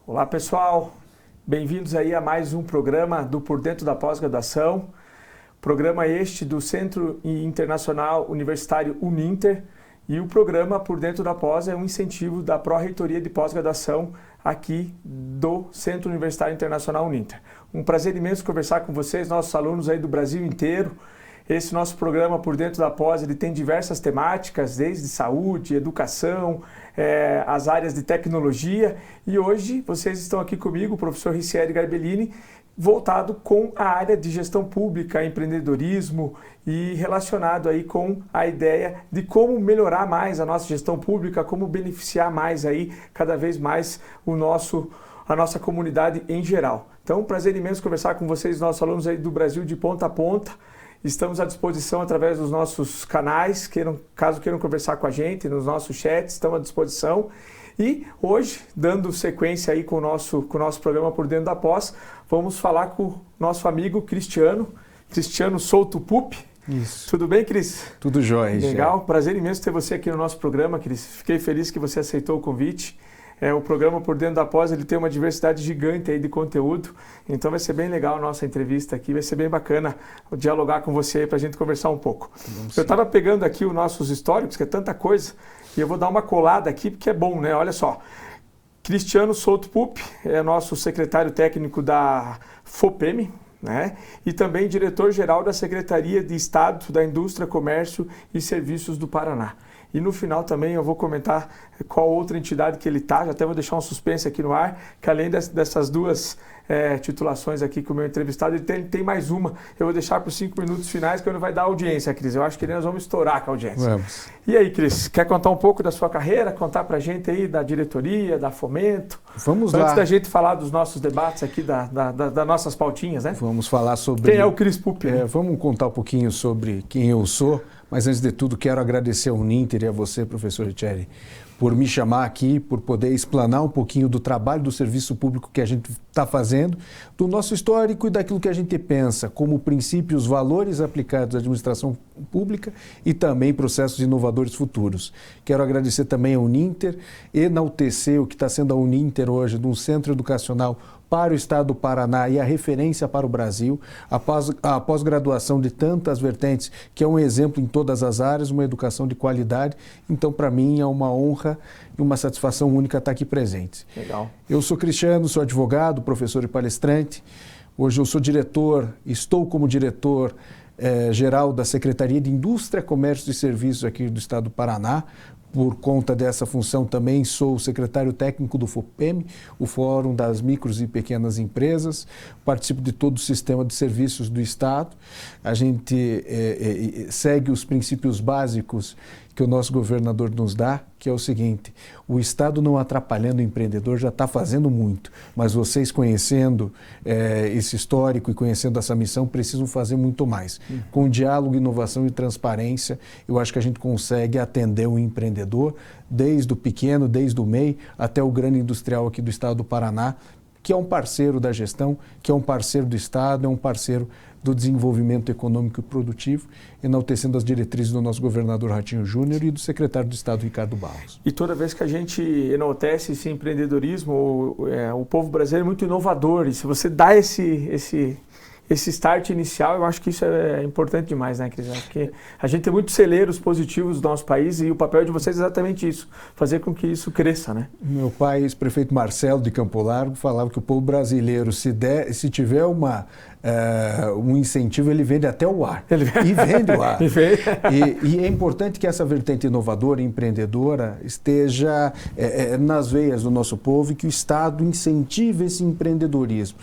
Olá pessoal, bem-vindos aí a mais um programa do Por Dentro da Pós-Graduação, programa este do Centro Internacional Universitário Uninter, e o programa Por Dentro da Pós é um incentivo da Pró-Reitoria de Pós-Graduação aqui do Centro Universitário Internacional Uninter. Um prazer imenso conversar com vocês, nossos alunos aí do Brasil inteiro. Esse nosso programa Por Dentro da Pós, ele tem diversas temáticas, desde saúde, educação, as áreas de tecnologia. E hoje vocês estão aqui comigo, o professor Ricieri Garbellini, voltado com a área de gestão pública, empreendedorismo e relacionado aí com a ideia de como melhorar mais a nossa gestão pública, como beneficiar mais aí cada vez mais a nossa comunidade em geral. Então, um prazer imenso conversar com vocês, nossos alunos aí do Brasil de ponta a ponta. Estamos à disposição através dos nossos canais, caso queiram conversar com a gente, nos nossos chats, estamos à disposição. E hoje, dando sequência aí com o nosso programa Por Dentro da Pós, vamos falar com o nosso amigo Cristiano Souto Pupi. Isso. Tudo bem, Cris? Tudo jóia. Legal, prazer imenso ter você aqui no nosso programa, Cris. Fiquei feliz que você aceitou o convite. O programa Por Dentro da Pós, ele tem uma diversidade gigante aí de conteúdo, então vai ser bem legal a nossa entrevista aqui, vai ser bem bacana dialogar com você aí para a gente conversar um pouco. Eu estava pegando aqui os nossos históricos, que é tanta coisa, e eu vou dar uma colada aqui, porque é bom, né? Olha só, Cristiano Souto Pupi é nosso secretário técnico da FOPEMI, né? E também diretor-geral da Secretaria de Estado da Indústria, Comércio e Serviços do Paraná. E no final também eu vou comentar qual outra entidade que ele está, já até vou deixar um suspense aqui no ar, que além dessas duas titulações aqui com o meu entrevistado, ele tem mais uma. Eu vou deixar para os 5 minutos finais, que ele vai dar audiência, Cris. Eu acho que nós vamos estourar com a audiência. Vamos. E aí, Cris, quer contar um pouco da sua carreira, contar para a gente aí da diretoria, da Fomento? Vamos lá. Antes da gente falar dos nossos debates aqui, das nossas pautinhas, né? Vamos falar sobre... Quem é o Cris Pupi? Vamos contar um pouquinho sobre quem eu sou, mas antes de tudo quero agradecer ao Uninter e a você, professor Ricieri, por me chamar aqui, por poder explanar um pouquinho do trabalho do serviço público que a gente está fazendo, do nosso histórico e daquilo que a gente pensa como princípios, valores aplicados à administração pública e também processos inovadores futuros. Quero agradecer também ao Uninter, enaltecer o que está sendo a Uninter hoje, de um centro educacional para o estado do Paraná e a referência para o Brasil, a pós-graduação de tantas vertentes, que é um exemplo em todas as áreas, uma educação de qualidade. Então, para mim, é uma honra e uma satisfação única estar aqui presente. Legal. Eu sou Cristiano, sou advogado, professor e palestrante. Hoje eu sou estou como diretor geral da Secretaria de Indústria, Comércio e Serviços aqui do estado do Paraná. Por conta dessa função também sou o secretário técnico do FOPEMI, o Fórum das Micros e Pequenas Empresas, participo de todo o sistema de serviços do Estado. A gente segue os princípios básicos que o nosso governador nos dá, que é o seguinte: o Estado não atrapalhando o empreendedor já está fazendo muito, mas vocês conhecendo esse histórico e conhecendo essa missão precisam fazer muito mais. Com diálogo, inovação e transparência, eu acho que a gente consegue atender o empreendedor, desde o pequeno, desde o MEI, até o grande industrial aqui do estado do Paraná, que é um parceiro da gestão, que é um parceiro do Estado, é um parceiro do desenvolvimento econômico e produtivo, enaltecendo as diretrizes do nosso governador Ratinho Júnior e do secretário do Estado, Ricardo Barros. E toda vez que a gente enaltece esse empreendedorismo, o povo brasileiro é muito inovador, e se você dá esse start inicial, eu acho que isso é importante demais, né, Cris? Porque a gente tem muitos celeiros positivos do nosso país e o papel de vocês é exatamente isso, fazer com que isso cresça, né? Meu pai, ex-prefeito Marcelo de Campo Largo, falava que o povo brasileiro, se tiver um incentivo, ele vende até o ar. E vende o ar. E é importante que essa vertente inovadora e empreendedora esteja nas veias do nosso povo e que o Estado incentive esse empreendedorismo.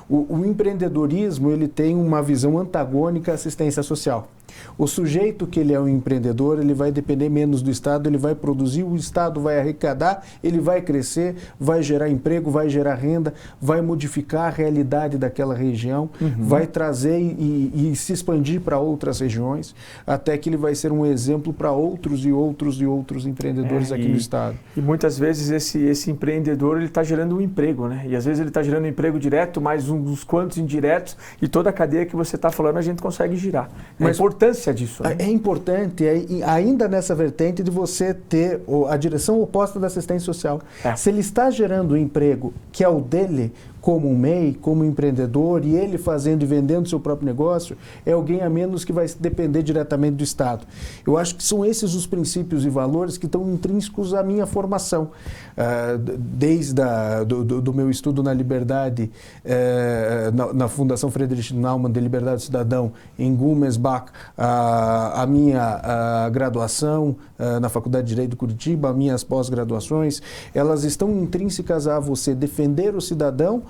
O empreendedorismo, ele tem uma visão antagônica à assistência social. O sujeito que ele é um empreendedor, ele vai depender menos do Estado, ele vai produzir, o Estado vai arrecadar, ele vai crescer, vai gerar emprego, vai gerar renda, vai modificar a realidade daquela região, vai trazer e se expandir para outras regiões, até que ele vai ser um exemplo para outros e outros e outros empreendedores aqui no Estado. E muitas vezes esse empreendedor, ele está gerando um emprego, né? E às vezes ele está gerando um emprego direto, mais uns quantos indiretos, e toda a cadeia que você está falando a gente consegue girar. É importante importância disso, né? É importante, ainda nessa vertente de você ter a direção oposta da assistência social. Se ele está gerando um emprego que é o dele, como um MEI, como empreendedor, e ele fazendo e vendendo seu próprio negócio, é alguém a menos que vai depender diretamente do Estado. Eu acho que são esses os princípios e valores que estão intrínsecos à minha formação. Desde do meu estudo na Liberdade, na Fundação Friedrich Naumann de Liberdade do Cidadão, em Gummersbach, a minha graduação na Faculdade de Direito de Curitiba, as minhas pós-graduações, elas estão intrínsecas a você defender o cidadão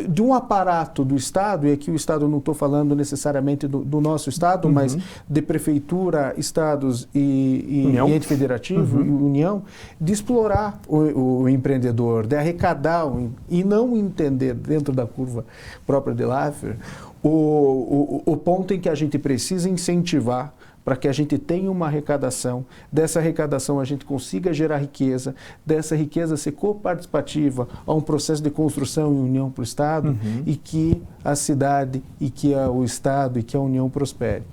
de um aparato do Estado, e aqui o Estado eu não estou falando necessariamente do nosso Estado, mas de prefeitura, estados e ente federativo e União, de explorar o empreendedor, de arrecadar e não entender dentro da curva própria de Laffer o ponto em que a gente precisa incentivar para que a gente tenha uma arrecadação, dessa arrecadação a gente consiga gerar riqueza, dessa riqueza ser coparticipativa a um processo de construção e união para o Estado, e que a cidade, e que o Estado, e que a União prospere.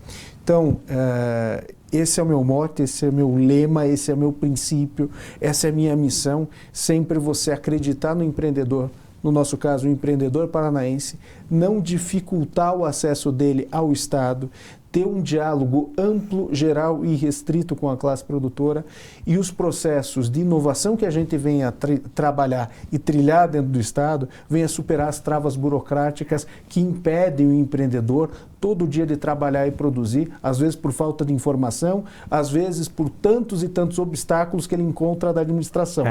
Então, esse é o meu mote, esse é o meu lema, esse é o meu princípio, essa é a minha missão, sempre você acreditar no empreendedor, no nosso caso, o empreendedor paranaense, não dificultar o acesso dele ao Estado, ter um diálogo amplo, geral e restrito com a classe produtora, e os processos de inovação que a gente venha trabalhar e trilhar dentro do Estado venha superar as travas burocráticas que impedem o empreendedor todo dia de trabalhar e produzir, às vezes por falta de informação, às vezes por tantos e tantos obstáculos que ele encontra da administração.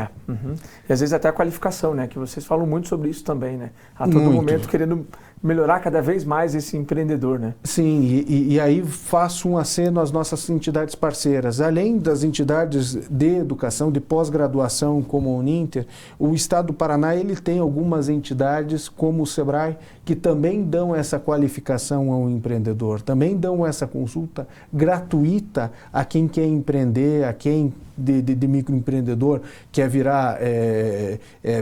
E às vezes até a qualificação, né? Que vocês falam muito sobre isso também, né? A todo momento querendo melhorar cada vez mais esse empreendedor, né? Sim, e aí faço um aceno às nossas entidades parceiras. Além das entidades de educação, de pós-graduação como a Uninter, o Estado do Paraná ele tem algumas entidades como o Sebrae que também dão essa qualificação ao empreendedor, também dão essa consulta gratuita a quem quer empreender, a quem de microempreendedor quer virar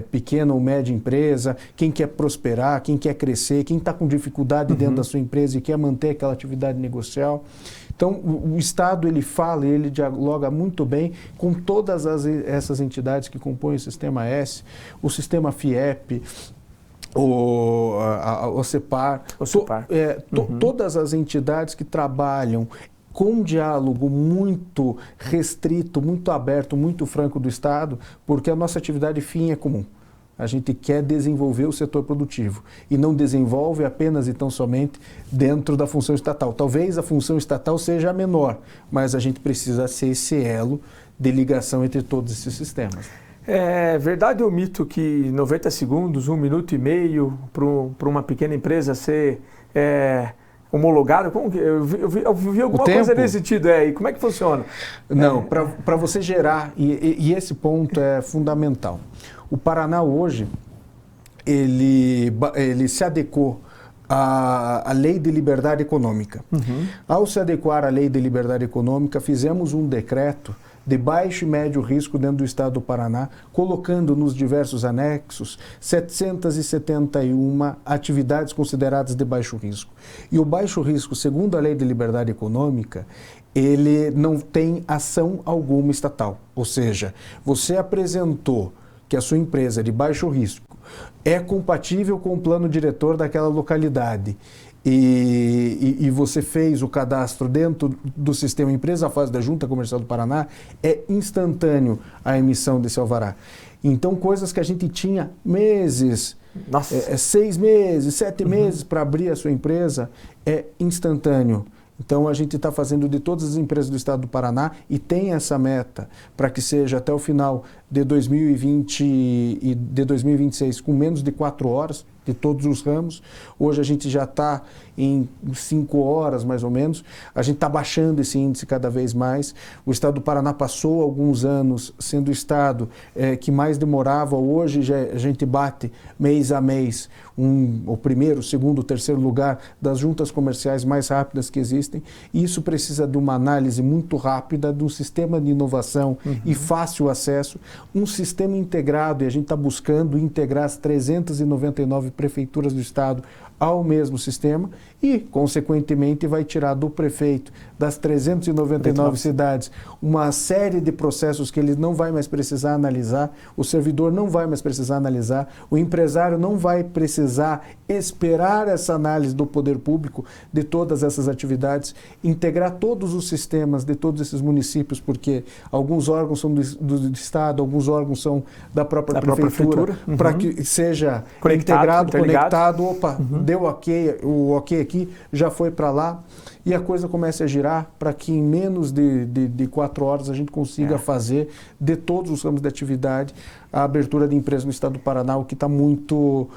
pequena ou média empresa, quem quer prosperar, quem quer crescer, quem está com dificuldade dentro da sua empresa e quer manter aquela atividade negocial. Então, o Estado, ele fala, ele dialoga muito bem com todas essas entidades que compõem o Sistema S, o Sistema FIEP, o CEPAR, todas as entidades que trabalham com um diálogo muito restrito, muito aberto, muito franco do Estado, porque a nossa atividade fim é comum. A gente quer desenvolver o setor produtivo e não desenvolve apenas e tão somente dentro da função estatal. Talvez a função estatal seja a menor, mas a gente precisa ser esse elo de ligação entre todos esses sistemas. É verdade ou mito que 90 segundos, 1 minuto e meio para uma pequena empresa ser homologado? Como que, eu vi alguma coisa nesse sentido, e como é que funciona? Não, para você gerar, e esse ponto é fundamental. O Paraná hoje, ele se adequou à Lei de Liberdade Econômica. Ao se adequar à Lei de Liberdade Econômica, fizemos um decreto de baixo e médio risco dentro do Estado do Paraná, colocando nos diversos anexos 771 atividades consideradas de baixo risco. E o baixo risco, segundo a Lei de Liberdade Econômica, ele não tem ação alguma estatal. Ou seja, você apresentou que a sua empresa é de baixo risco é compatível com o plano diretor daquela localidade e você fez o cadastro dentro do sistema Empresa Fase da Junta Comercial do Paraná, é instantâneo a emissão desse alvará. Então, coisas que a gente tinha meses, 6 meses, 7 meses para abrir a sua empresa, é instantâneo. Então, a gente está fazendo de todas as empresas do Estado do Paraná e tem essa meta para que seja até o final de 2020 e de 2026 com menos de 4 horas de todos os ramos. Hoje a gente já está em 5 horas, mais ou menos. A gente está baixando esse índice cada vez mais. O Estado do Paraná passou alguns anos sendo o Estado que mais demorava. Hoje a gente bate mês a mês o primeiro, o segundo, o terceiro lugar das juntas comerciais mais rápidas que existem. E isso precisa de uma análise muito rápida, de um sistema de inovação e fácil acesso, um sistema integrado, e a gente está buscando integrar as 399 prefeituras do Estado ao mesmo sistema e, consequentemente, vai tirar do prefeito das 399 cidades uma série de processos que ele não vai mais precisar analisar, o servidor não vai mais precisar analisar, o empresário não vai precisar esperar essa análise do poder público de todas essas atividades, integrar todos os sistemas de todos esses municípios, porque alguns órgãos são do Estado, alguns órgãos são da própria prefeitura, para que seja integrado, conectado, deu ok, o ok aqui, já foi para lá, e a coisa começa a girar para que em menos de 4 horas a gente consiga fazer de todos os ramos de atividade a abertura de empresas no estado do Paraná, o que está muito...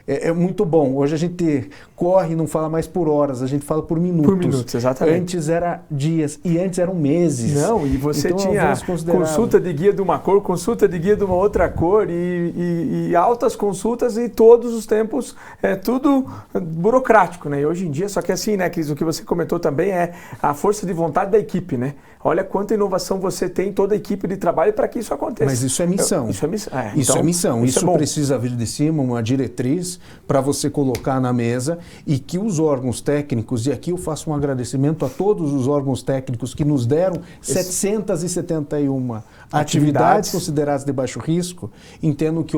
É muito bom. Hoje a gente corre e não fala mais por horas, a gente fala por minutos. Por minutos, exatamente. Antes era dias e antes eram meses. Não, e você então, tinha consulta de guia de uma cor, consulta de guia de uma outra cor e altas consultas e todos os tempos tudo burocrático, né? E hoje em dia, só que assim, né, Cris, o que você comentou também é a força de vontade da equipe, né? Olha quanta inovação você tem em toda a equipe de trabalho para que isso aconteça. Mas isso é missão. Isso é missão. Isso é missão. Isso precisa vir de cima, uma diretriz para você colocar na mesa e que os órgãos técnicos, e aqui eu faço um agradecimento a todos os órgãos técnicos que nos deram 771 atividades consideradas de baixo risco, entendam que,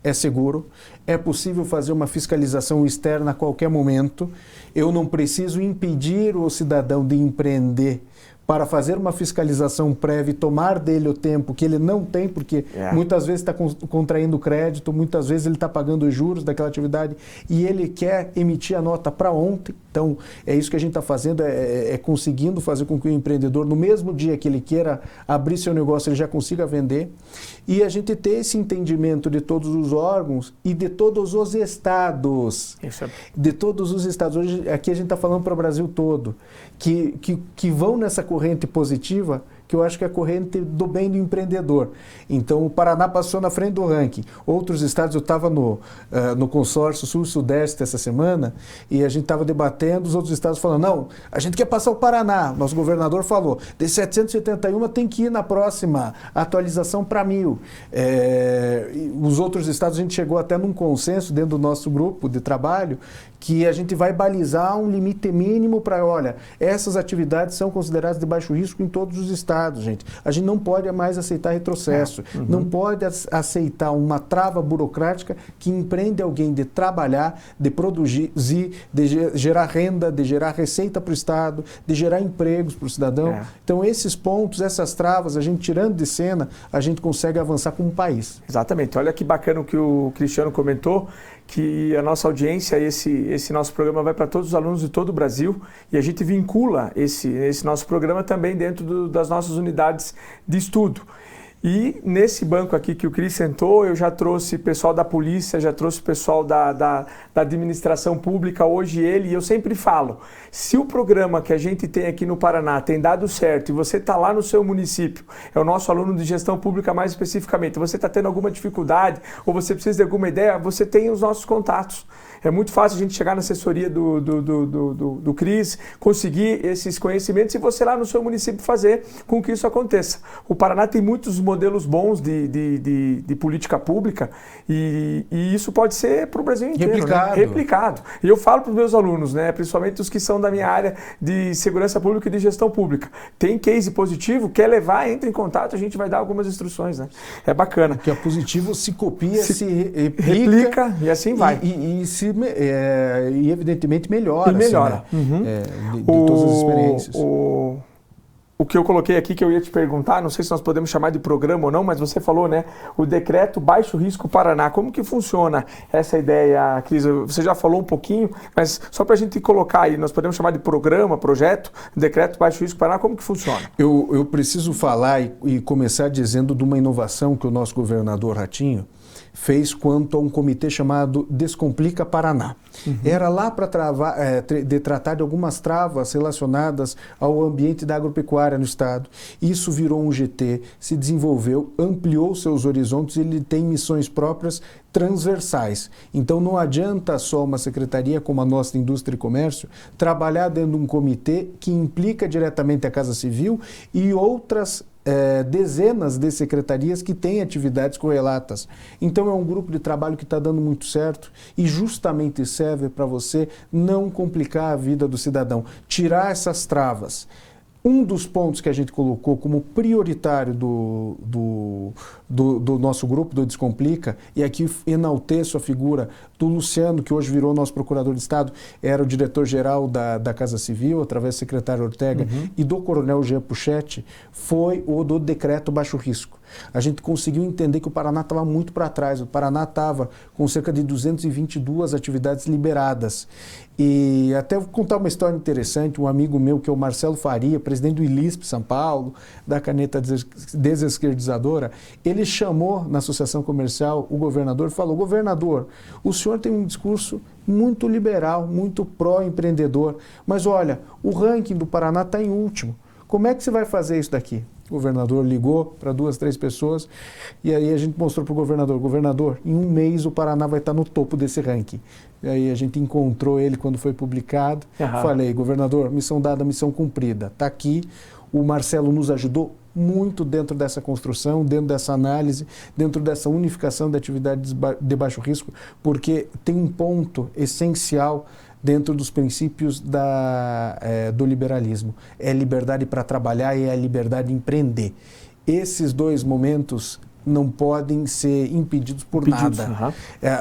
é seguro, é possível fazer uma fiscalização externa a qualquer momento, eu não preciso impedir o cidadão de empreender para fazer uma fiscalização prévia e tomar dele o tempo que ele não tem, porque muitas vezes está contraindo crédito, muitas vezes ele está pagando os juros daquela atividade e ele quer emitir a nota para ontem. Então, é isso que a gente está fazendo, é conseguindo fazer com que o empreendedor, no mesmo dia que ele queira abrir seu negócio, ele já consiga vender. E a gente ter esse entendimento de todos os órgãos e de todos os estados. De todos os estados. Hoje, aqui a gente está falando para o Brasil todo, que vão nessa corrente positiva, que eu acho que é a corrente do bem do empreendedor. Então, o Paraná passou na frente do ranking. Outros estados, eu estava no consórcio Sul-Sudeste essa semana, e a gente estava debatendo, os outros estados falando, não, a gente quer passar o Paraná. Nosso governador falou, de 771 tem que ir na próxima atualização para 1000. Os outros estados, a gente chegou até num consenso dentro do nosso grupo de trabalho, que a gente vai balizar um limite mínimo para, olha, essas atividades são consideradas de baixo risco em todos os estados, gente. A gente não pode mais aceitar retrocesso, não pode aceitar uma trava burocrática que empreende alguém de trabalhar, de produzir, de gerar renda, de gerar receita para o Estado, de gerar empregos para o cidadão. Então, esses pontos, essas travas, a gente tirando de cena, a gente consegue avançar como um país. Exatamente. Olha que bacana o que o Cristiano comentou, que a nossa audiência, esse nosso programa vai para todos os alunos de todo o Brasil e a gente vincula esse nosso programa também dentro das nossas unidades de estudo. E nesse banco aqui que o Cris sentou, eu já trouxe pessoal da polícia, já trouxe pessoal da administração pública, hoje e eu sempre falo, se o programa que a gente tem aqui no Paraná tem dado certo e você está lá no seu município, é o nosso aluno de gestão pública mais especificamente, você está tendo alguma dificuldade ou você precisa de alguma ideia, você tem os nossos contatos. É muito fácil a gente chegar na assessoria do Cris, conseguir esses conhecimentos e você lá no seu município fazer com que isso aconteça. O Paraná tem muitos modelos bons de política pública e isso pode ser para o Brasil inteiro. Replicado. E eu falo para os meus alunos, né, principalmente os que são da minha área de segurança pública e de gestão pública. Tem case positivo, quer levar, entra em contato, a gente vai dar algumas instruções. Né? É bacana. Que é positivo, se copia, se replica e assim vai. E evidentemente melhora. E melhora. Assim, né? De todas as experiências. O que eu coloquei aqui que eu ia te perguntar, não sei se nós podemos chamar de programa ou não, mas você falou, né? O decreto Baixo Risco Paraná. Como que funciona essa ideia, Cris? Você já falou um pouquinho, mas só para a gente colocar aí, nós podemos chamar de programa, projeto, decreto Baixo Risco Paraná, como que funciona? Eu preciso falar e começar dizendo de uma inovação que o nosso governador Ratinho fez quanto a um comitê chamado Descomplica Paraná. Era lá para tratar de algumas travas relacionadas ao ambiente da agropecuária no estado. Isso virou um GT, se desenvolveu, ampliou seus horizontes e ele tem missões próprias transversais. Então não adianta só uma secretaria como a nossa de Indústria e Comércio trabalhar dentro de um comitê que implica diretamente a Casa Civil e outras dezenas de secretarias que têm atividades correlatas. Então é um grupo de trabalho que está dando muito certo e justamente serve para você não complicar a vida do cidadão, tirar essas travas. Um dos pontos que a gente colocou como prioritário do nosso grupo, do Descomplica, e aqui enalteço a figura do Luciano, que hoje virou nosso procurador de Estado, era o diretor-geral da Casa Civil, através do secretário Ortega, e do coronel Jean Puchetti, foi o do decreto baixo risco. A gente conseguiu entender que o Paraná estava muito para trás. O Paraná estava com cerca de 222 atividades liberadas. E até vou contar uma história interessante. Um amigo meu, que é o Marcelo Faria, presidente do ILISP São Paulo, da Caneta Desesquerdizadora, ele chamou na associação comercial o governador e falou: governador, o senhor tem um discurso muito liberal, muito pró-empreendedor, mas olha, o ranking do Paraná está em último. Como é que você vai fazer isso daqui? O governador ligou para 2, 3 pessoas e aí a gente mostrou para o governador: governador, em um mês o Paraná vai estar no topo desse ranking. E aí a gente encontrou ele quando foi publicado. Falei: governador, missão dada, missão cumprida. Está aqui. O Marcelo nos ajudou muito dentro dessa construção, dentro dessa análise, dentro dessa unificação de atividades de baixo risco, porque tem um ponto essencial dentro dos princípios do liberalismo. É a liberdade para trabalhar e é a liberdade de empreender. Esses dois momentos não podem ser impedidos por nada.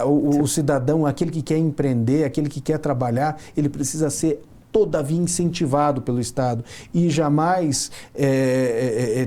O cidadão, aquele que quer empreender, aquele que quer trabalhar, ele precisa ser todavia incentivado pelo Estado e jamais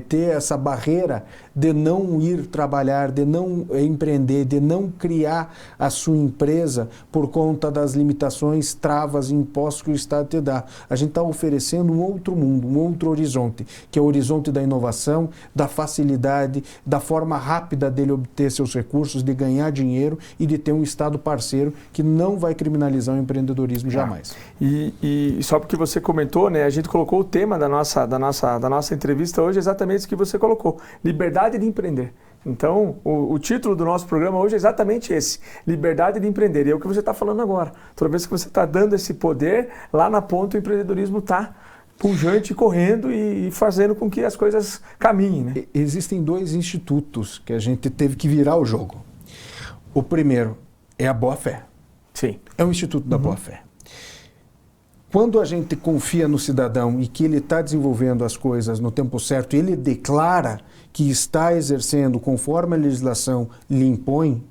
ter essa barreira de não ir trabalhar, de não empreender, de não criar a sua empresa por conta das limitações, travas e impostos que o Estado te dá. A gente está oferecendo um outro mundo, um outro horizonte, que é o horizonte da inovação, da facilidade, da forma rápida dele obter seus recursos, de ganhar dinheiro e de ter um Estado parceiro que não vai criminalizar o empreendedorismo jamais. E só porque você comentou, né, a gente colocou o tema da nossa entrevista hoje, exatamente isso que você colocou: liberdade de empreender. Então, o título do nosso programa hoje é exatamente esse: liberdade de empreender. E é o que você está falando agora. Toda vez que você está dando esse poder, lá na ponta o empreendedorismo está pujante, correndo e fazendo com que as coisas caminhem, né? Existem 2 institutos que a gente teve que virar o jogo. O primeiro é a boa-fé. Sim. É o Instituto da Boa-Fé. Quando a gente confia no cidadão e que ele está desenvolvendo as coisas no tempo certo e ele declara que está exercendo conforme a legislação lhe impõe,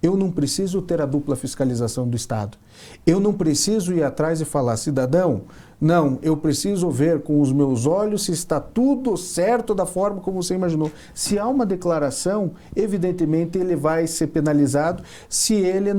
eu não preciso ter a dupla fiscalização do Estado. Eu não preciso ir atrás e falar: cidadão, não, eu preciso ver com os meus olhos se está tudo certo da forma como você imaginou. Se há uma declaração, evidentemente ele vai ser penalizado se ele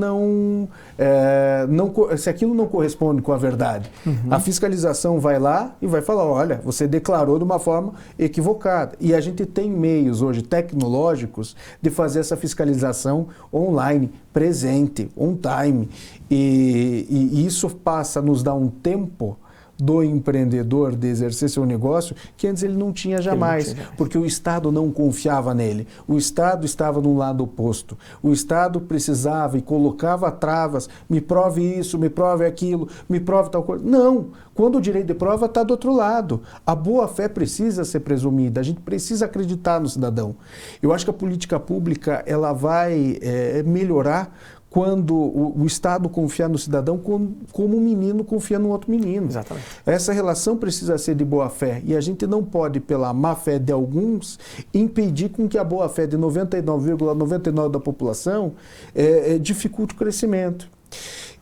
se aquilo não corresponde com a verdade. A fiscalização vai lá e vai falar: olha, você declarou de uma forma equivocada. E a gente tem meios hoje tecnológicos de fazer essa fiscalização online, presente, on time. E isso passa a nos dar um tempo do empreendedor de exercer seu negócio que antes ele não tinha jamais, porque o Estado não confiava nele. O Estado estava no lado oposto. O Estado precisava e colocava travas: me prove isso, me prove aquilo, me prove tal coisa. Não! Quando o direito de prova está do outro lado. A boa-fé precisa ser presumida, a gente precisa acreditar no cidadão. Eu acho que a política pública ela vai melhorar quando o Estado confiar no cidadão como um menino confia no outro menino. Exatamente. Essa relação precisa ser de boa-fé e a gente não pode, pela má-fé de alguns, impedir com que a boa-fé de 99,99% da população dificulte o crescimento.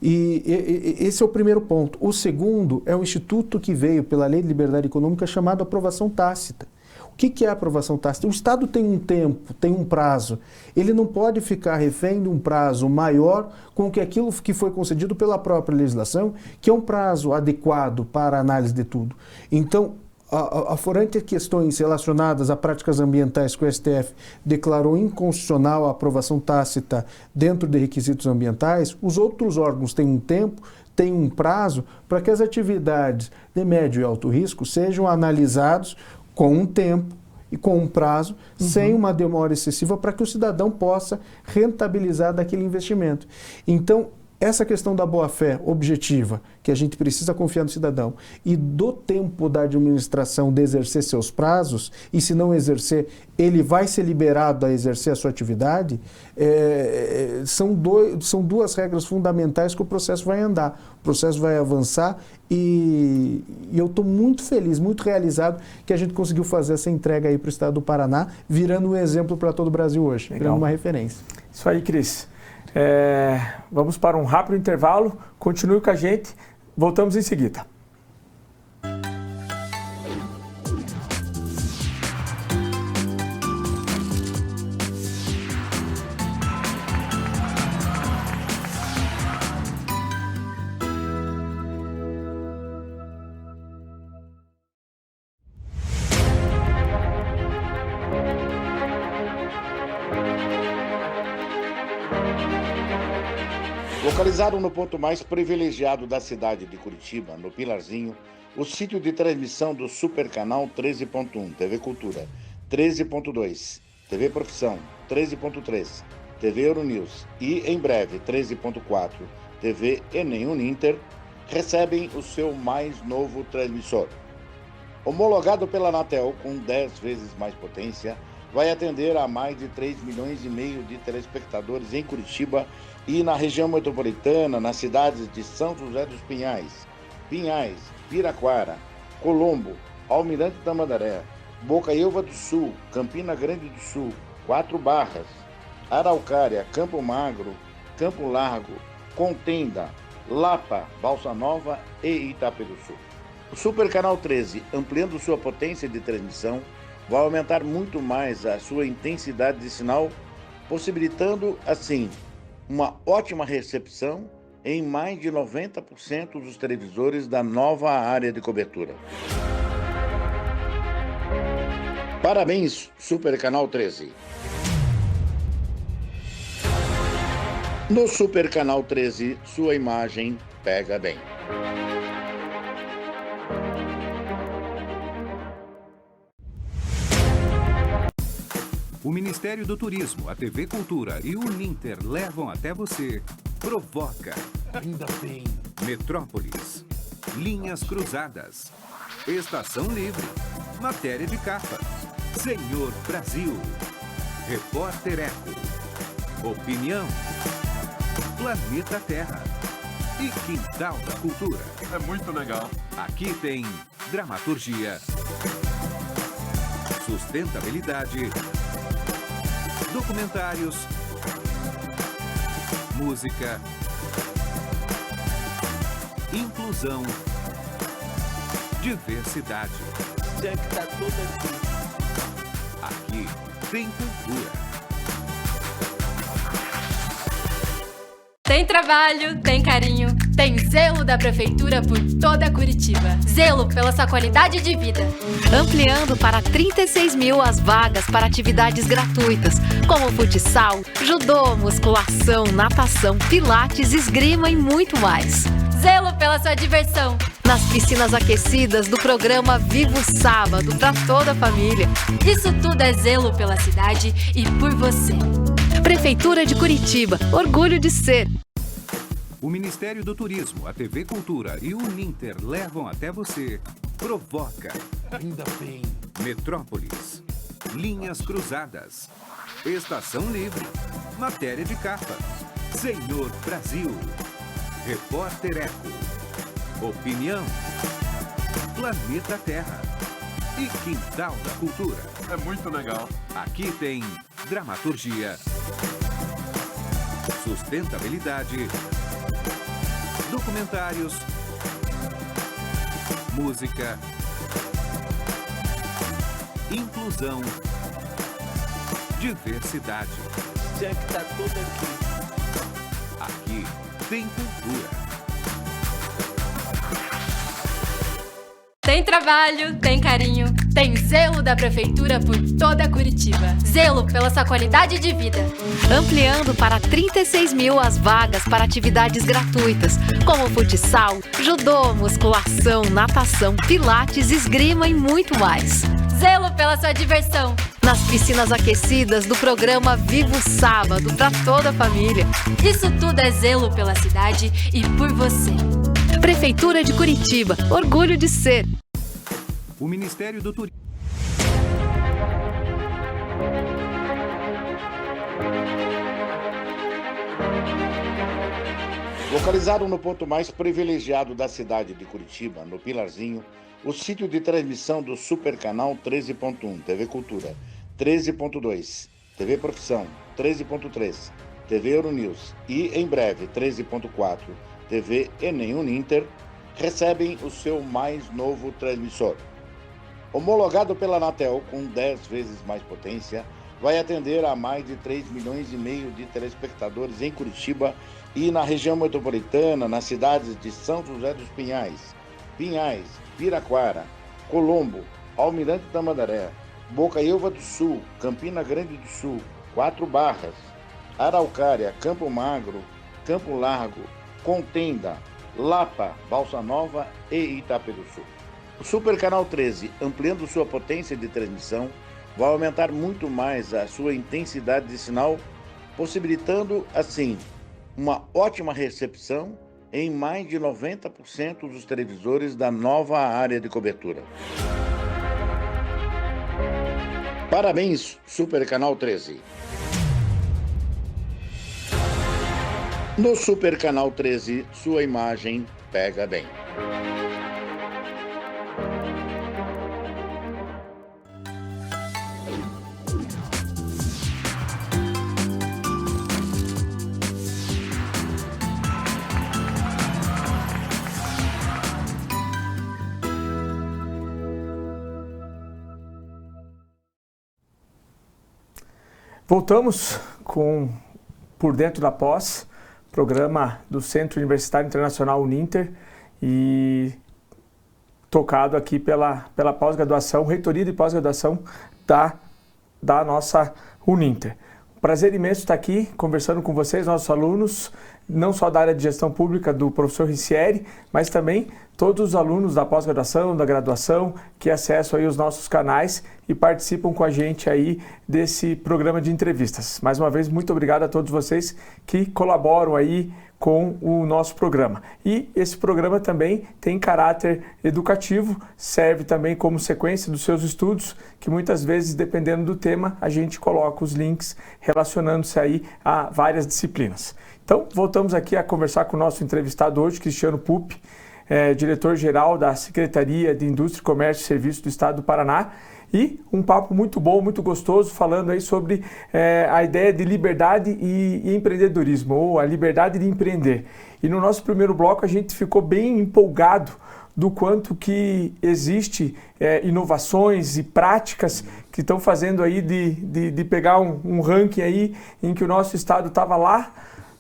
E esse é o primeiro ponto. O segundo é um instituto que veio pela Lei de Liberdade Econômica chamado aprovação tácita. O que é a aprovação tácita? O Estado tem um tempo, tem um prazo. Ele não pode ficar refém de um prazo maior com que aquilo que foi concedido pela própria legislação, que é um prazo adequado para a análise de tudo. Então, aforante questões relacionadas a práticas ambientais que o STF declarou inconstitucional a aprovação tácita dentro de requisitos ambientais, os outros órgãos têm um tempo, têm um prazo para que as atividades de médio e alto risco sejam analisados com um tempo e com um prazo, sem uma demora excessiva, para que o cidadão possa rentabilizar daquele investimento. Então, essa questão da boa-fé objetiva, que a gente precisa confiar no cidadão, e do tempo da administração de exercer seus prazos, e se não exercer, ele vai ser liberado a exercer a sua atividade, são duas regras fundamentais que o processo vai andar, o processo vai avançar, e eu estou muito feliz, muito realizado que a gente conseguiu fazer essa entrega aí para o estado do Paraná, virando um exemplo para todo o Brasil hoje, virando uma referência. Isso aí, Cris. Vamos para um rápido intervalo, continue com a gente, voltamos em seguida. Localizado no ponto mais privilegiado da cidade de Curitiba, no Pilarzinho, o sítio de transmissão do Supercanal 13.1, TV Cultura, 13.2, TV Profissão, 13.3, TV Euronews e, em breve, 13.4, TV Enem Uninter, recebem o seu mais novo transmissor. Homologado pela Anatel com 10 vezes mais potência, vai atender a mais de 3,5 milhões de telespectadores em Curitiba e na região metropolitana, nas cidades de São José dos Pinhais, Piraquara, Colombo, Almirante Tamandaré, Bocaiúva do Sul, Campina Grande do Sul, 4 Barras, Araucária, Campo Magro, Campo Largo, Contenda, Lapa, Balsa Nova e Itapé do Sul. O Supercanal 13, ampliando sua potência de transmissão, vai aumentar muito mais a sua intensidade de sinal, possibilitando, assim, uma ótima recepção em mais de 90% dos televisores da nova área de cobertura. Parabéns, Supercanal 13! No Supercanal 13, sua imagem pega bem. O Ministério do Turismo, a TV Cultura e o Uninter levam até você Provoca, Ainda bem, Metrópolis, Linhas Cruzadas, Estação Livre, Matéria de Capa, Senhor Brasil, Repórter Eco, Opinião, Planeta Terra e Quintal da Cultura. é muito legal. Aqui tem dramaturgia, sustentabilidade, documentários, música, inclusão, diversidade. Já que tá tudo aqui. Aqui tem cultura. Tem trabalho, tem carinho, tem zelo da Prefeitura por toda Curitiba. Zelo pela sua qualidade de vida. Ampliando para 36 mil as vagas para atividades gratuitas, como futsal, judô, musculação, natação, pilates, esgrima e muito mais. Zelo pela sua diversão. Nas piscinas aquecidas do programa Vivo Sábado para toda a família. Isso tudo é zelo pela cidade e por você. Prefeitura de Curitiba, orgulho de ser. O Ministério do Turismo, a TV Cultura e o Uninter levam até você Provoca, Ainda bem, Metrópolis, Linhas Cruzadas, Estação Livre, Matéria de Capa, Senhor Brasil, Repórter Eco, Opinião, Planeta Terra e Quintal da Cultura. é muito legal. Aqui tem dramaturgia, sustentabilidade, documentários, música, inclusão, diversidade. Já que tá tudo aqui. Aqui tem cultura. Tem trabalho, tem carinho, tem zelo da Prefeitura por toda Curitiba. Zelo pela sua qualidade de vida. Ampliando para 36 mil as vagas para atividades gratuitas, como futsal, judô, musculação, natação, pilates, esgrima e muito mais. zelo pela sua diversão. Nas piscinas aquecidas do programa Vivo Sábado, para toda a família. Isso tudo é zelo pela cidade e por você. Prefeitura de Curitiba, orgulho de ser. O Ministério do Turismo. Localizado no ponto mais privilegiado da cidade de Curitiba, no Pilarzinho, o sítio de transmissão do Supercanal 13.1, TV Cultura, 13.2, TV Profissão, 13.3, TV Euronews e, em breve, 13.4, TV Enem Uninter, recebem o seu mais novo transmissor. Homologado pela Anatel com 10 vezes mais potência, vai atender a mais de 3,5 milhões de telespectadores em Curitiba e na região metropolitana, nas cidades de São José dos Pinhais, Piraquara, Colombo, Almirante Tamandaré, Bocaiúva do Sul, Campina Grande do Sul, 4 Barras, Araucária, Campo Magro, Campo Largo, Contenda, Lapa, Balsa Nova e Itaperuçu. O Supercanal 13, ampliando sua potência de transmissão, vai aumentar muito mais a sua intensidade de sinal, possibilitando, assim, uma ótima recepção em mais de 90% dos televisores da nova área de cobertura. Parabéns, Supercanal 13! No Supercanal 13, sua imagem pega bem. Voltamos com Por Dentro da Pós, programa do Centro Universitário Internacional Uninter e tocado aqui pela pós-graduação, reitoria de pós-graduação da nossa Uninter. Prazer imenso estar aqui conversando com vocês, nossos alunos, não só da área de gestão pública do professor Ricieri, mas também todos os alunos da pós-graduação, da graduação, que acessam aí os nossos canais e participam com a gente aí desse programa de entrevistas. Mais uma vez, muito obrigado a todos vocês que colaboram aí com o nosso programa. E esse programa também tem caráter educativo, serve também como sequência dos seus estudos, que muitas vezes, dependendo do tema, a gente coloca os links relacionando-se aí a várias disciplinas. Então, voltamos aqui a conversar com o nosso entrevistado hoje, Cristiano Pupi, diretor-geral da Secretaria de Indústria, Comércio e Serviços do Estado do Paraná, e um papo muito bom, muito gostoso, falando aí sobre a ideia de liberdade e empreendedorismo, ou a liberdade de empreender. E no nosso primeiro bloco a gente ficou bem empolgado do quanto que existe inovações e práticas que estão fazendo aí de pegar um ranking aí em que o nosso estado estava lá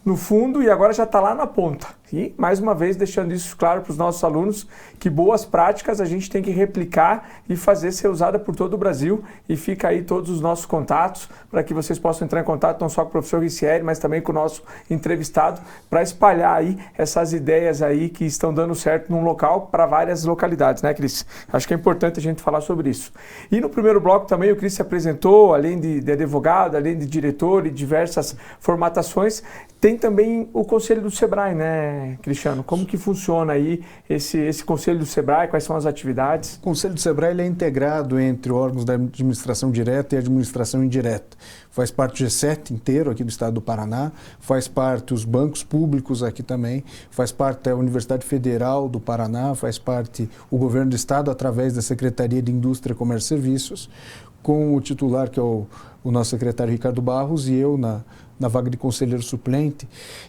no fundo e agora já está lá na ponta. E, mais uma vez, deixando isso claro para os nossos alunos, que boas práticas a gente tem que replicar e fazer ser usada por todo o Brasil. E fica aí todos os nossos contatos para que vocês possam entrar em contato não só com o professor Ricieri, mas também com o nosso entrevistado, para espalhar aí essas ideias aí que estão dando certo num local para várias localidades, né, Cris? Acho que é importante a gente falar sobre isso. E no primeiro bloco também o Cris se apresentou, além de advogado, além de diretor e diversas formatações, tem também o Conselho do Sebrae, né, Cristiano? Como que funciona aí esse Conselho do Sebrae? Quais são as atividades? O Conselho do Sebrae ele é integrado entre órgãos da administração direta e administração indireta. Faz parte do G7 inteiro aqui do estado do Paraná, faz parte os bancos públicos aqui também, faz parte da Universidade Federal do Paraná, faz parte o governo do estado através da Secretaria de Indústria, Comércio e Serviços, com o titular que é o nosso secretário Ricardo Barros e eu na vaga de conselheiro suplente,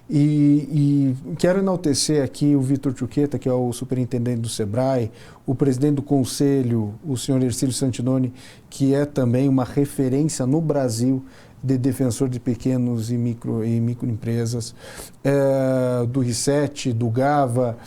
e quero enaltecer aqui o Vitor Tchuqueta, que é o superintendente do Sebrae, o presidente do conselho, o senhor Ercílio Santinoni, que é também uma referência no Brasil de defensor de pequenos e microempresas, do R7, do GAVA,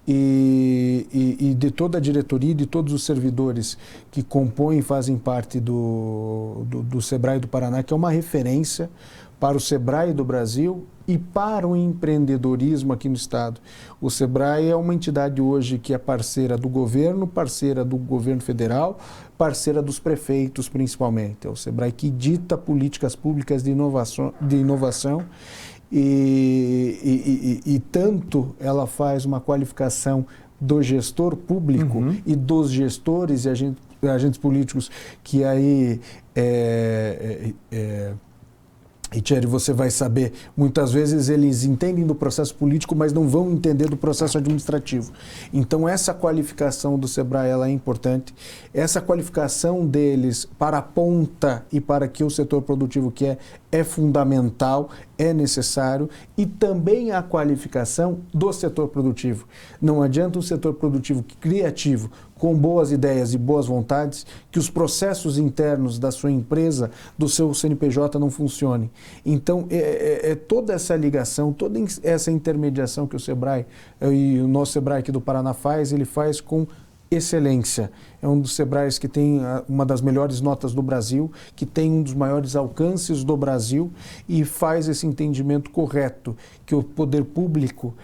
e de toda a diretoria e de todos os servidores que compõem e fazem parte do Sebrae do Paraná, que é uma referência para o Sebrae do Brasil e para o empreendedorismo aqui no Estado. O SEBRAE é uma entidade hoje que é parceira do governo federal, parceira dos prefeitos principalmente. É o SEBRAE que dita políticas públicas de inovação e tanto ela faz uma qualificação do gestor público e dos gestores e agentes políticos que aí e Thierry, você vai saber, muitas vezes eles entendem do processo político, mas não vão entender do processo administrativo. Então essa qualificação do SEBRAE ela é importante. Essa qualificação deles para a ponta e para que o setor produtivo que é fundamental, é necessário, e também a qualificação do setor produtivo. Não adianta um setor produtivo criativo, com boas ideias e boas vontades, que os processos internos da sua empresa, do seu CNPJ não funcionem. Então, toda essa ligação, toda essa intermediação que o SEBRAE e o nosso SEBRAE aqui do Paraná faz, ele faz com excelência. É um dos SEBRAEs que tem uma das melhores notas do Brasil, que tem um dos maiores alcances do Brasil e faz esse entendimento correto, que o poder público,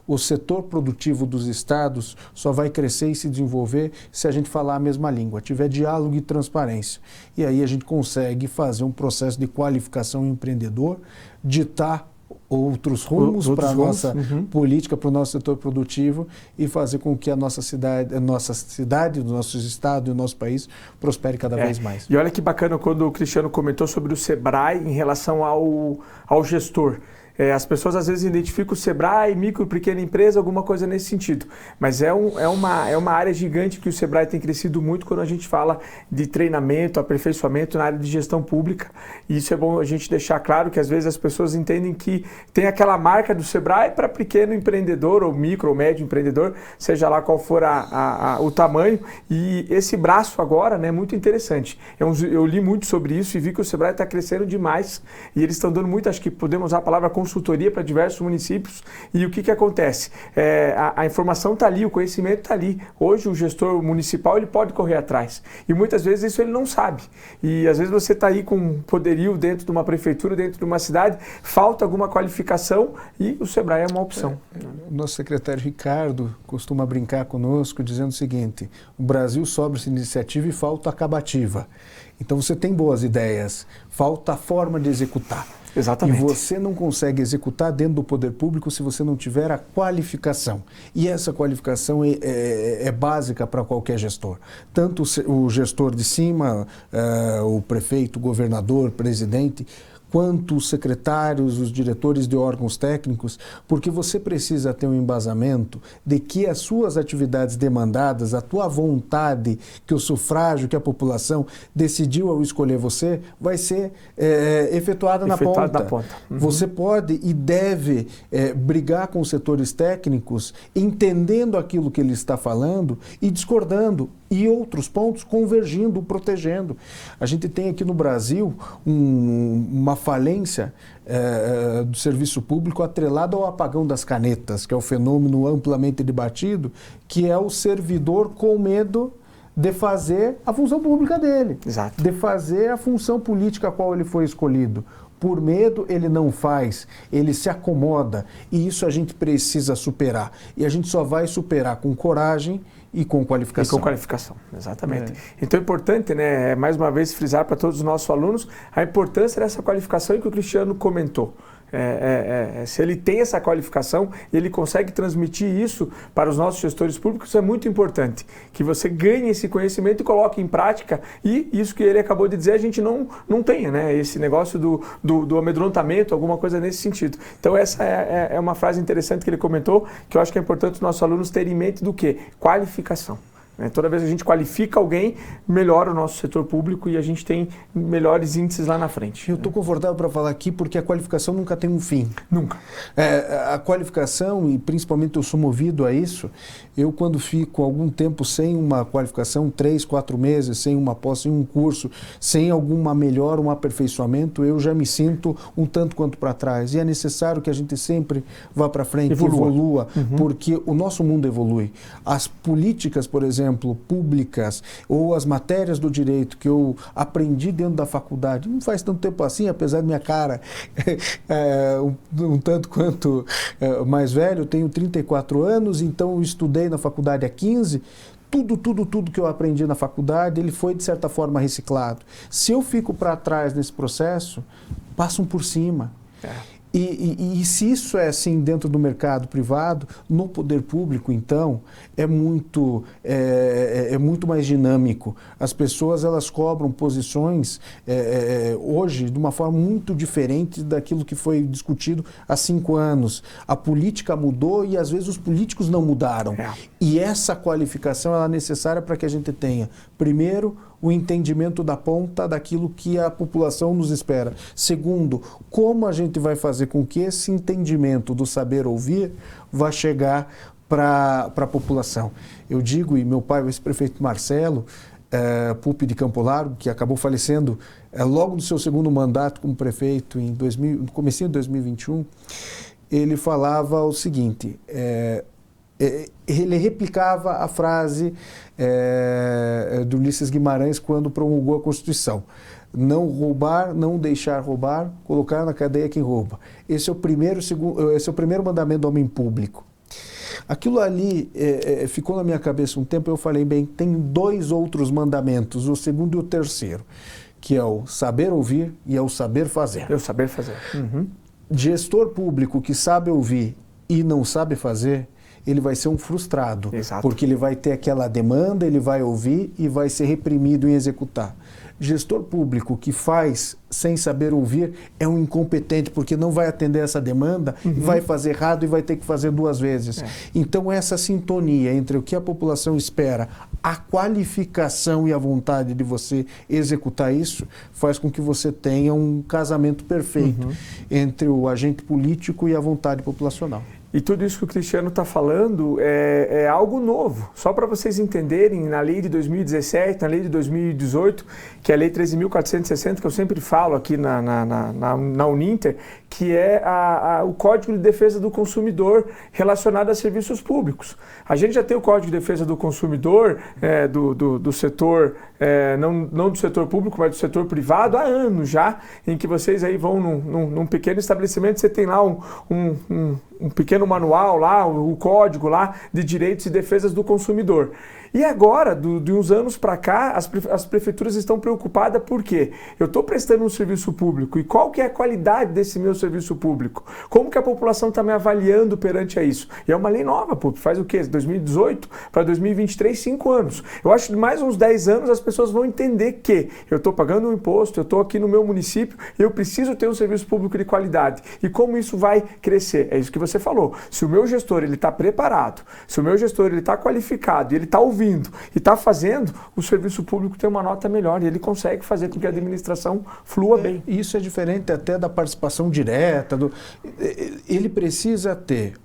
o setor produtivo dos estados só vai crescer e se desenvolver se a gente falar a mesma língua, tiver diálogo e transparência. E aí a gente consegue fazer um processo de qualificação empreendedor, ditar outros rumos para a nossa política, para o nosso setor produtivo e fazer com que a nossa cidade, o nosso estado e o nosso país prospere cada vez mais. E olha que bacana quando o Cristiano comentou sobre o SEBRAE em relação ao gestor. As pessoas às vezes identificam o SEBRAE, micro e pequena empresa, alguma coisa nesse sentido. Mas é uma área gigante que o SEBRAE tem crescido muito quando a gente fala de treinamento, aperfeiçoamento na área de gestão pública. E isso é bom a gente deixar claro, que às vezes as pessoas entendem que tem aquela marca do SEBRAE para pequeno empreendedor, ou micro ou médio empreendedor, seja lá qual for o tamanho. E esse braço agora é muito interessante. Eu li muito sobre isso e vi que o SEBRAE está crescendo demais. E eles estão dando muito, acho que podemos usar a palavra consultoria para diversos municípios. E o que acontece? A informação está ali, o conhecimento está ali. Hoje o gestor municipal ele pode correr atrás. E muitas vezes isso ele não sabe. E às vezes você está aí com poderio dentro de uma prefeitura, dentro de uma cidade, falta alguma qualificação e o SEBRAE é uma opção. O nosso secretário Ricardo costuma brincar conosco dizendo o seguinte: o Brasil sobra-se iniciativa e falta acabativa. Então você tem boas ideias, falta a forma de executar. Exatamente. E você não consegue executar dentro do poder público se você não tiver a qualificação. E essa qualificação é básica para qualquer gestor. Tanto o gestor de cima, o prefeito, o governador, o presidente, quanto os secretários, os diretores de órgãos técnicos, porque você precisa ter um embasamento de que as suas atividades demandadas, a tua vontade, que o sufrágio, que a população decidiu ao escolher você, vai ser efetuada na ponta. Você pode e deve brigar com os setores técnicos, entendendo aquilo que ele está falando e discordando, e outros pontos convergindo, protegendo. A gente tem aqui no Brasil uma falência do serviço público atrelada ao apagão das canetas, que é o fenômeno amplamente debatido, que é o servidor com medo de fazer a função pública dele. Exato. De fazer a função política a qual ele foi escolhido. Por medo, ele não faz, ele se acomoda, e isso a gente precisa superar. E a gente só vai superar com coragem e com qualificação. E com qualificação, exatamente. Então é importante, mais uma vez, frisar para todos os nossos alunos a importância dessa qualificação que o Cristiano comentou. Se ele tem essa qualificação e ele consegue transmitir isso para os nossos gestores públicos, é muito importante que você ganhe esse conhecimento e coloque em prática, e isso que ele acabou de dizer, a gente não tenha, esse negócio do amedrontamento, alguma coisa nesse sentido. Então essa é uma frase interessante que ele comentou, que eu acho que é importante os nossos alunos terem em mente do quê? Qualificação. Toda vez que a gente qualifica alguém, melhora o nosso setor público e a gente tem melhores índices lá na frente. Eu estou confortável para falar aqui porque a qualificação nunca tem um fim. Nunca. A qualificação, e principalmente eu sou movido a isso, eu quando fico algum tempo sem uma qualificação, 3, 4 meses, sem uma pós, sem um curso, sem alguma melhora, um aperfeiçoamento, eu já me sinto um tanto quanto para trás. E é necessário que a gente sempre vá para frente, evolua, porque o nosso mundo evolui. As políticas, por exemplo, exemplo, públicas, ou as matérias do direito que eu aprendi dentro da faculdade, não faz tanto tempo assim, apesar da minha cara um tanto quanto mais velho, eu tenho 34 anos, então eu estudei na faculdade há 15. Tudo que eu aprendi na faculdade, ele foi, de certa forma, reciclado. Se eu fico para trás nesse processo, passam por cima. E se isso é assim dentro do mercado privado, no poder público, então, é muito mais dinâmico. As pessoas, elas cobram posições hoje de uma forma muito diferente daquilo que foi discutido há 5 anos. A política mudou e, às vezes, os políticos não mudaram. E essa qualificação ela é necessária para que a gente tenha, primeiro, o entendimento da ponta daquilo que a população nos espera. Segundo, como a gente vai fazer com que esse entendimento do saber ouvir vá chegar para a população. Eu digo, e meu pai, o ex-prefeito Marcelo, Pupi de Campo Largo, que acabou falecendo logo no seu segundo mandato como prefeito no comecinho de 2021, ele falava o seguinte, ele replicava a frase do Ulisses Guimarães quando promulgou a Constituição. Não roubar, não deixar roubar, colocar na cadeia quem rouba. Esse é o primeiro mandamento do homem público. Aquilo ali ficou na minha cabeça um tempo, eu falei, bem, tem 2 outros mandamentos, o segundo e o terceiro, que é o saber ouvir e é o saber fazer. É o saber fazer. Uhum. Gestor público que sabe ouvir e não sabe fazer, ele vai ser um frustrado. Exato. Porque ele vai ter aquela demanda, ele vai ouvir e vai ser reprimido em executar. Gestor público que faz sem saber ouvir é um incompetente, porque não vai atender essa demanda, vai fazer errado e vai ter que fazer 2 vezes. Então essa sintonia entre o que a população espera, a qualificação e a vontade de você executar isso, faz com que você tenha um casamento perfeito entre o agente político e a vontade populacional. E tudo isso que o Cristiano está falando é algo novo. Só para vocês entenderem, na lei de 2017, na lei de 2018, que é a lei 13.460, que eu sempre falo aqui na Uninter, que é o Código de Defesa do Consumidor relacionado a serviços públicos. A gente já tem o Código de Defesa do Consumidor do setor, não do setor público, mas do setor privado, há anos já, em que vocês aí vão num pequeno estabelecimento, você tem lá um pequeno manual lá, o código lá de direitos e defesas do consumidor. E agora, de uns anos para cá, as prefeituras estão preocupadas porque eu estou prestando um serviço público e qual que é a qualidade desse meu serviço público? Como que a população está me avaliando perante a isso? E é uma lei nova, faz o quê? 2018 para 2023, 5 anos. Eu acho que mais uns 10 anos as pessoas vão entender que eu estou pagando um imposto, eu estou aqui no meu município e eu preciso ter um serviço público de qualidade. E como isso vai crescer? É isso que você falou. Se o meu gestor está preparado, se o meu gestor está qualificado e ele está ouvindo e está fazendo, o serviço público tem uma nota melhor e ele consegue fazer com que a administração flua bem. Isso é diferente até da participação direta. Ele precisa ter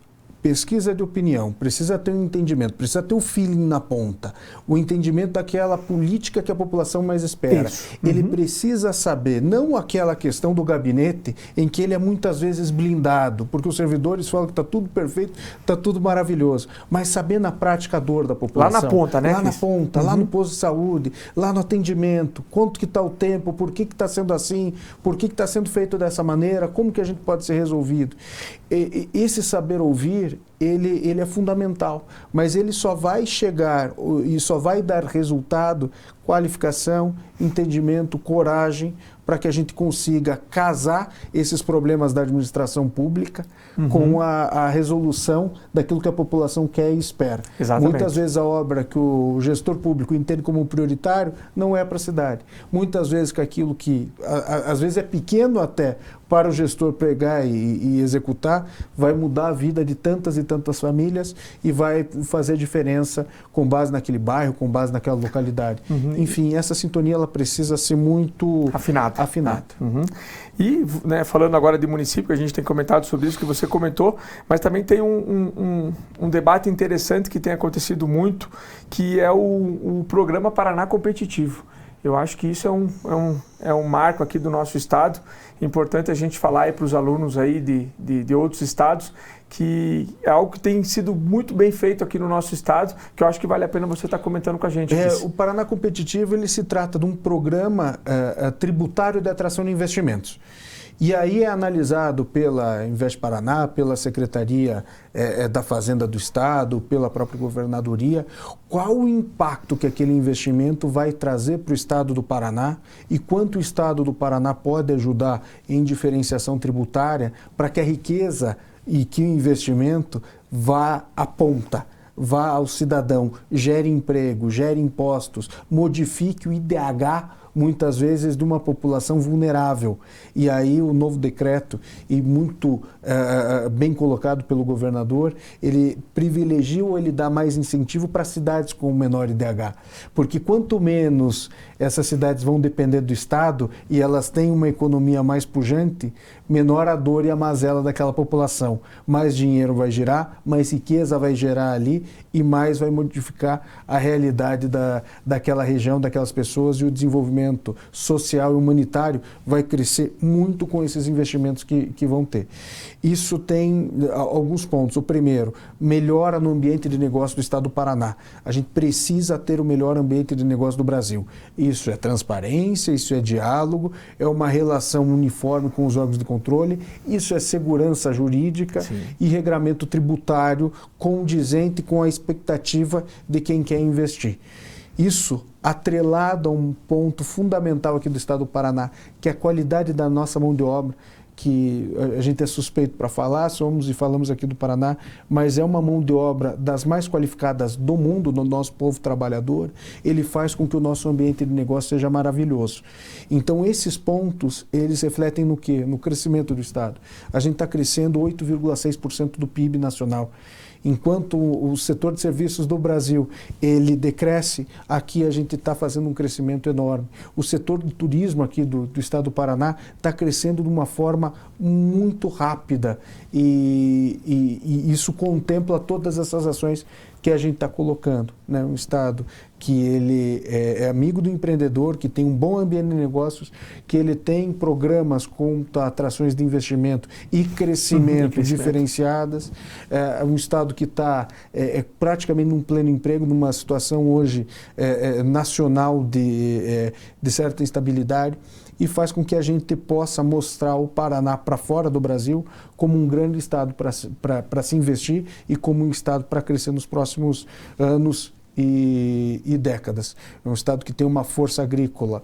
pesquisa de opinião, precisa ter um entendimento, precisa ter o feeling na ponta, o entendimento daquela política que a população mais espera. Ele precisa saber, não aquela questão do gabinete em que ele é muitas vezes blindado, porque os servidores falam que está tudo perfeito, está tudo maravilhoso, mas saber na prática a dor da população. Lá na ponta, né? Lá na ponta, lá no posto de saúde, lá no atendimento, quanto que está o tempo, por que está sendo assim, por que está sendo feito dessa maneira, como que a gente pode ser resolvido. Esse saber ouvir, ele é fundamental, mas ele só vai chegar e só vai dar resultado, qualificação, entendimento, coragem, para que a gente consiga casar esses problemas da administração pública com a resolução daquilo que a população quer e espera. Exatamente. Muitas vezes a obra que o gestor público entende como prioritário não é para a cidade. Muitas vezes que aquilo que, às vezes é pequeno até, para o gestor pegar e executar, vai mudar a vida de tantas e tantas famílias e vai fazer diferença com base naquele bairro, com base naquela localidade. Enfim, essa sintonia ela precisa ser muito afinada. E falando agora de município, a gente tem comentado sobre isso que você comentou, mas também tem um debate interessante que tem acontecido muito, que é o programa Paraná Competitivo, Eu acho que isso é um marco aqui do nosso estado. Importante a gente falar para os alunos aí de outros estados que é algo que tem sido muito bem feito aqui no nosso estado, que eu acho que vale a pena você estar comentando com a gente. O Paraná Competitivo ele se trata de um programa tributário de atração de investimentos. E aí é analisado pela Invest Paraná, pela Secretaria da Fazenda do Estado, pela própria Governadoria, qual o impacto que aquele investimento vai trazer para o Estado do Paraná e quanto o Estado do Paraná pode ajudar em diferenciação tributária para que a riqueza e que o investimento vá à ponta, vá ao cidadão, gere emprego, gere impostos, modifique o IDH, muitas vezes, de uma população vulnerável. E aí o novo decreto, e muito bem colocado pelo governador, ele privilegia ou ele dá mais incentivo para cidades com menor IDH. Porque quanto menos essas cidades vão depender do Estado e elas têm uma economia mais pujante, menor a dor e a mazela daquela população. Mais dinheiro vai girar, mais riqueza vai gerar ali e mais vai modificar a realidade daquela região, daquelas pessoas, e o desenvolvimento social e humanitário vai crescer muito com esses investimentos que vão ter. Isso tem alguns pontos. O primeiro, melhora no ambiente de negócio do Estado do Paraná. A gente precisa ter o melhor ambiente de negócio do Brasil. Isso é transparência, isso é diálogo, é uma relação uniforme com os órgãos de controle, isso é segurança jurídica. Sim. E regramento tributário condizente com a expectativa de quem quer investir. Isso atrelado a um ponto fundamental aqui do Estado do Paraná, que é a qualidade da nossa mão de obra, que a gente é suspeito para falar, somos e falamos aqui do Paraná, mas é uma mão de obra das mais qualificadas do mundo, do nosso povo trabalhador. Ele faz com que o nosso ambiente de negócio seja maravilhoso. Então, esses pontos, eles refletem no quê? No crescimento do Estado. A gente está crescendo 8,6% do PIB nacional. Enquanto o setor de serviços do Brasil, ele decresce, aqui a gente está fazendo um crescimento enorme. O setor de turismo aqui do Estado do Paraná está crescendo de uma forma muito rápida e isso contempla todas essas ações que a gente está colocando, né? Um Estado que ele é amigo do empreendedor, que tem um bom ambiente de negócios, que ele tem programas com atrações de investimento e crescimento diferenciadas, um Estado que está praticamente num pleno emprego, numa situação hoje nacional de certa instabilidade, e faz com que a gente possa mostrar o Paraná para fora do Brasil como um grande estado para se investir e como um estado para crescer nos próximos anos e décadas. É um estado que tem uma força agrícola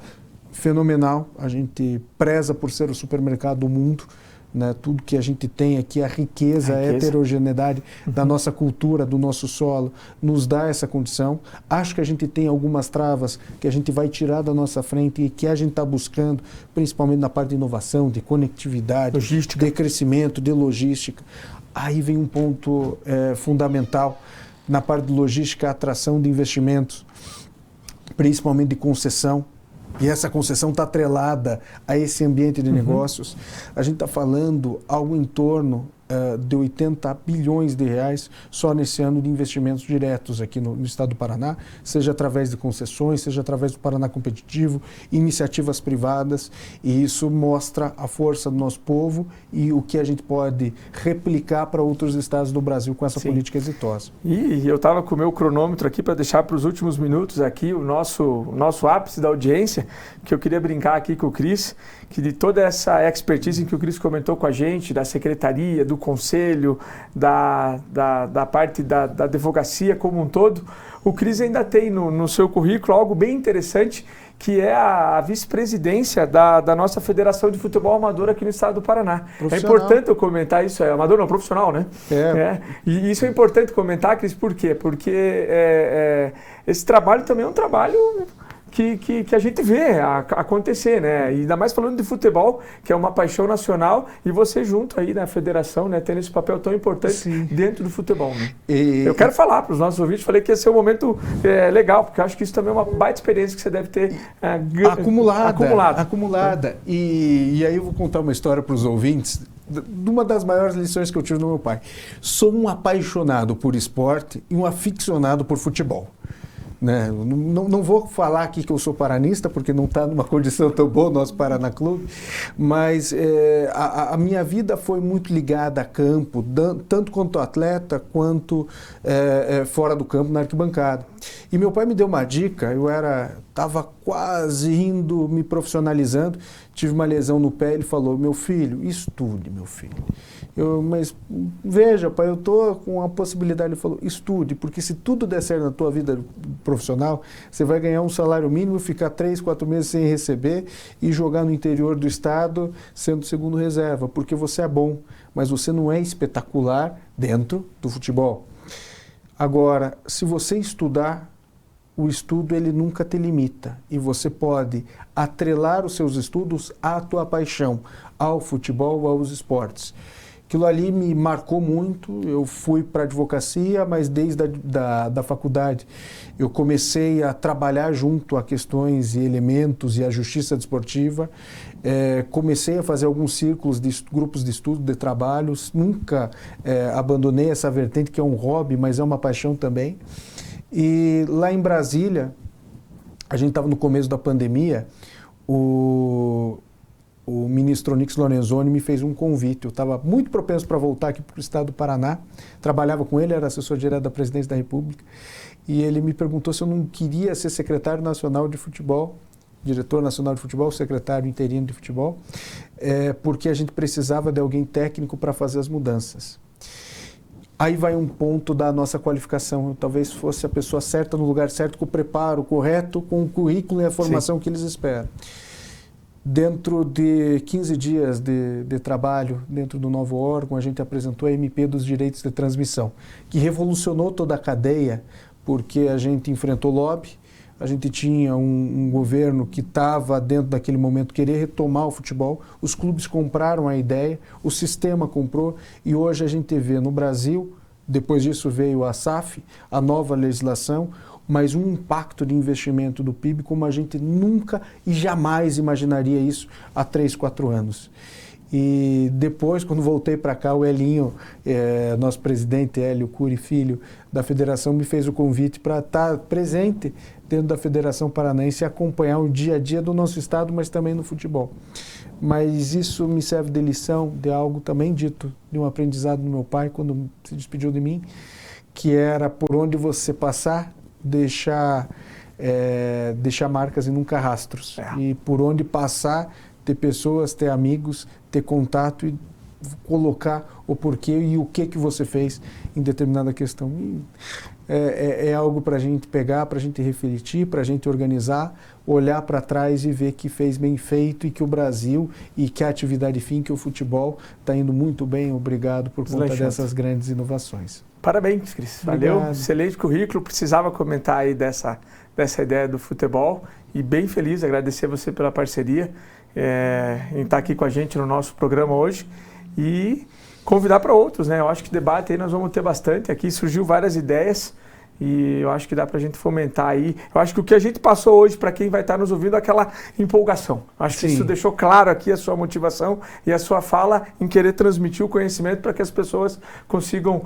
fenomenal, a gente preza por ser o supermercado do mundo, né? Tudo que a gente tem aqui, a riqueza, a heterogeneidade da nossa cultura, do nosso solo, nos dá essa condição. Acho que a gente tem algumas travas que a gente vai tirar da nossa frente e que a gente está buscando, principalmente na parte de inovação, de conectividade, logística, de crescimento, de logística. Aí vem um ponto fundamental na parte de logística, a atração de investimentos, principalmente de concessão. E essa concessão está atrelada a esse ambiente de negócios. A gente está falando algo em torno de 80 bilhões de reais só nesse ano de investimentos diretos aqui no Estado do Paraná, seja através de concessões, seja através do Paraná Competitivo, iniciativas privadas, e isso mostra a força do nosso povo e o que a gente pode replicar para outros estados do Brasil com essa política exitosa. E eu estava com o meu cronômetro aqui para deixar para os últimos minutos aqui o nosso ápice da audiência, que eu queria brincar aqui com o Cris, que de toda essa expertise que o Cris comentou com a gente, da secretaria, do conselho, da parte da advocacia como um todo, o Cris ainda tem no seu currículo algo bem interessante, que é a vice-presidência da nossa Federação de Futebol Amador aqui no Estado do Paraná. É importante eu comentar isso, amador não, profissional, né? E isso é importante comentar, Cris, por quê? Porque esse trabalho também é um trabalho que a gente vê acontecer, né? E ainda mais falando de futebol, que é uma paixão nacional, e você junto aí na federação, né, tendo esse papel tão importante dentro do futebol, né? Eu quero falar para os nossos ouvintes, falei que ia ser um momento legal, porque eu acho que isso também é uma baita experiência que você deve ter acumulada. E aí eu vou contar uma história para os ouvintes, de uma das maiores lições que eu tive do meu pai. Sou um apaixonado por esporte e um aficionado por futebol. né? Não vou falar aqui que eu sou paranista, porque não está numa condição tão boa o nosso Paraná Clube, mas a minha vida foi muito ligada a campo, tanto quanto atleta, quanto fora do campo, na arquibancada. E meu pai me deu uma dica, estava quase indo, me profissionalizando, tive uma lesão no pé, ele falou, meu filho, estude, meu filho. Mas veja, pai, eu estou com a possibilidade, ele falou, estude, porque se tudo der certo na tua vida profissional, você vai ganhar um salário mínimo, ficar 3, 4 meses sem receber e jogar no interior do estado sendo segundo reserva, porque você é bom, mas você não é espetacular dentro do futebol. Agora, se você estudar, o estudo ele nunca te limita e você pode atrelar os seus estudos à tua paixão, ao futebol, aos esportes. Aquilo ali me marcou muito, eu fui para a advocacia, mas desde da faculdade eu comecei a trabalhar junto a questões e elementos e a justiça desportiva, comecei a fazer alguns círculos de grupos de estudo, de trabalhos, nunca abandonei essa vertente que é um hobby, mas é uma paixão também. E lá em Brasília, a gente estava no começo da pandemia, o ministro Onyx Lorenzoni me fez um convite. Eu estava muito propenso para voltar aqui para o estado do Paraná. Trabalhava com ele, era assessor direto da Presidência da República. E ele me perguntou se eu não queria ser secretário nacional de futebol, diretor nacional de futebol, secretário interino de futebol, porque a gente precisava de alguém técnico para fazer as mudanças. Aí vai um ponto da nossa qualificação. Eu talvez fosse a pessoa certa no lugar certo, com o preparo correto, com o currículo e a formação Sim. que eles esperam. Dentro de 15 dias de trabalho dentro do novo órgão, a gente apresentou a MP dos direitos de transmissão, que revolucionou toda a cadeia, porque a gente enfrentou lobby, a gente tinha um governo que estava, dentro daquele momento, querer retomar o futebol, os clubes compraram a ideia, o sistema comprou, e hoje a gente vê no Brasil, depois disso veio a SAF, a nova legislação, mas um impacto de investimento do PIB como a gente nunca e jamais imaginaria isso há 3, 4 anos. E depois, quando voltei para cá, o Elinho, nosso presidente Hélio Cury Filho, da federação, me fez o convite para estar presente dentro da Federação Paranaense e acompanhar o dia a dia do nosso estado, mas também no futebol. Mas isso me serve de lição, de algo também dito, de um aprendizado do meu pai, quando se despediu de mim, que era por onde você passar, deixar marcas e nunca rastros. E por onde passar, ter pessoas, ter amigos, ter contato e colocar o porquê e o que você fez em determinada questão. É algo para a gente pegar, para a gente refletir, para a gente organizar, olhar para trás e ver que fez bem feito e que o Brasil e que a atividade fim, que o futebol está indo muito bem. Obrigado por conta dessas grandes inovações. Parabéns, Cris. Valeu. Excelente currículo. Precisava comentar aí dessa ideia do futebol e bem feliz, agradecer a você pela parceria em estar aqui com a gente no nosso programa hoje e convidar para outros, né? Eu acho que debate aí nós vamos ter bastante. Aqui surgiu várias ideias e eu acho que dá para a gente fomentar aí. Eu acho que o que a gente passou hoje para quem vai estar nos ouvindo é aquela empolgação. Acho que isso deixou claro aqui a sua motivação e a sua fala em querer transmitir o conhecimento para que as pessoas consigam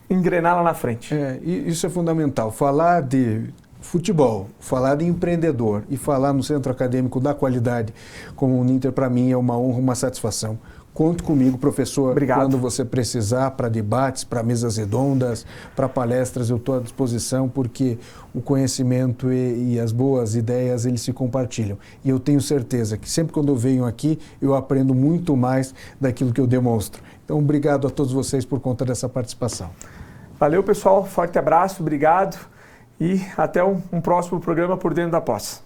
engrenar lá na frente. Isso é fundamental. Falar de futebol, falar de empreendedor e falar no centro acadêmico da qualidade como o Uninter, para mim é uma honra, uma satisfação. Conte comigo, professor. Obrigado. Quando você precisar, para debates, para mesas redondas, para palestras, eu estou à disposição, porque o conhecimento e as boas ideias, eles se compartilham. E eu tenho certeza que sempre quando eu venho aqui, eu aprendo muito mais daquilo que eu demonstro. Então, obrigado a todos vocês por conta dessa participação. Valeu, pessoal. Forte abraço, obrigado. E até um próximo programa Por Dentro da Posse.